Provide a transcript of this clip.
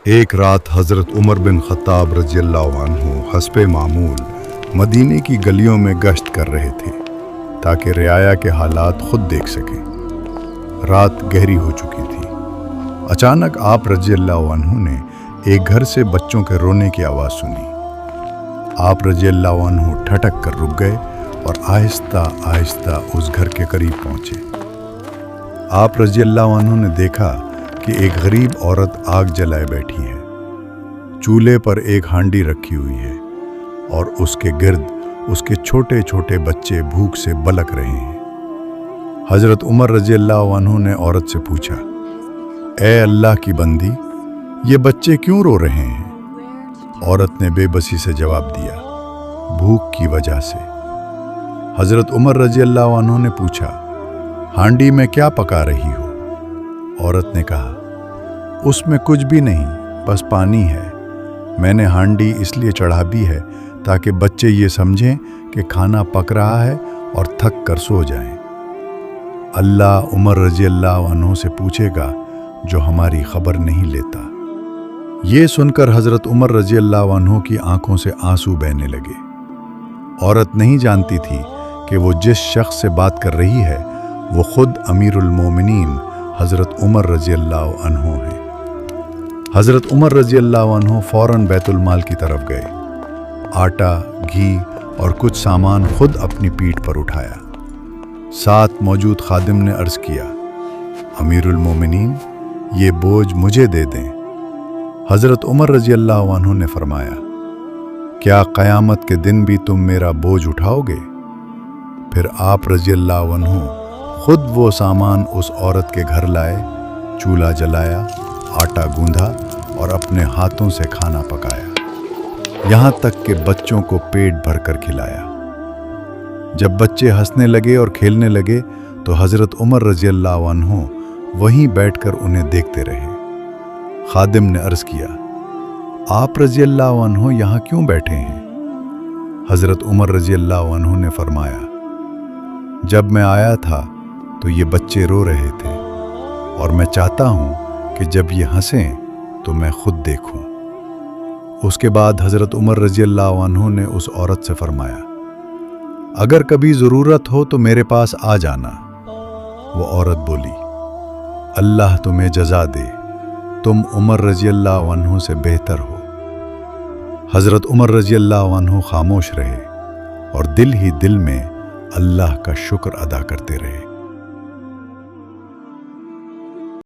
ایک رات حضرت عمر بن خطاب رضی اللہ عنہ حسب معمول مدینے کی گلیوں میں گشت کر رہے تھے تاکہ رعایا کے حالات خود دیکھ سکیں۔ رات گہری ہو چکی تھی۔ اچانک آپ رضی اللہ عنہ نے ایک گھر سے بچوں کے رونے کی آواز سنی۔ آپ رضی اللہ عنہ ٹھٹک کر رک گئے اور آہستہ آہستہ اس گھر کے قریب پہنچے۔ آپ رضی اللہ عنہ نے دیکھا کہ ایک غریب عورت آگ جلائے بیٹھی ہے۔ چولہے پر ایک ہانڈی رکھی ہوئی ہے اور اس کے گرد اس کے چھوٹے چھوٹے بچے بھوک سے بلک رہے ہیں۔ حضرت عمر رضی اللہ عنہ نے عورت سے پوچھا، اے اللہ کی بندی، یہ بچے کیوں رو رہے ہیں؟ عورت نے بے بسی سے جواب دیا، بھوک کی وجہ سے۔ حضرت عمر رضی اللہ عنہ نے پوچھا، ہانڈی میں کیا پکا رہی ہو؟ عورت نے کہا، اس میں کچھ بھی نہیں، بس پانی ہے۔ میں نے ہانڈی اس لیے چڑھا بھی ہے تاکہ بچے یہ سمجھیں کہ کھانا پک رہا ہے اور تھک کر سو جائیں۔ اللہ عمر رضی اللہ عنہ سے پوچھے گا جو ہماری خبر نہیں لیتا۔ یہ سن کر حضرت عمر رضی اللہ عنہ کی آنکھوں سے آنسو بہنے لگے۔ عورت نہیں جانتی تھی کہ وہ جس شخص سے بات کر رہی ہے وہ خود امیر المومنین حضرت عمر رضی اللہ عنہ ہیں۔ حضرت عمر رضی اللہ عنہ فوراً بیت المال کی طرف گئے۔ آٹا، گھی اور کچھ سامان خود اپنی پیٹھ پر اٹھایا۔ ساتھ موجود خادم نے عرض کیا، امیر المومنین، یہ بوجھ مجھے دے دیں۔ حضرت عمر رضی اللہ عنہ نے فرمایا، کیا قیامت کے دن بھی تم میرا بوجھ اٹھاؤ گے؟ پھر آپ رضی اللہ عنہ خود وہ سامان اس عورت کے گھر لائے، چولہا جلایا، آٹا گوندھا اور اپنے ہاتھوں سے کھانا پکایا، یہاں تک کہ بچوں کو پیٹ بھر کر کھلایا۔ جب بچے ہنسنے لگے اور کھیلنے لگے تو حضرت عمر رضی اللہ عنہ وہیں بیٹھ کر انہیں دیکھتے رہے۔ خادم نے عرض کیا، آپ رضی اللہ عنہ یہاں کیوں بیٹھے ہیں؟ حضرت عمر رضی اللہ عنہ نے فرمایا، جب میں آیا تھا تو یہ بچے رو رہے تھے اور میں چاہتا ہوں کہ جب یہ ہنسیں تو میں خود دیکھوں۔ اس کے بعد حضرت عمر رضی اللہ عنہ نے اس عورت سے فرمایا، اگر کبھی ضرورت ہو تو میرے پاس آ جانا۔ وہ عورت بولی، اللہ تمہیں جزا دے، تم عمر رضی اللہ عنہ سے بہتر ہو۔ حضرت عمر رضی اللہ عنہ خاموش رہے اور دل ہی دل میں اللہ کا شکر ادا کرتے رہے۔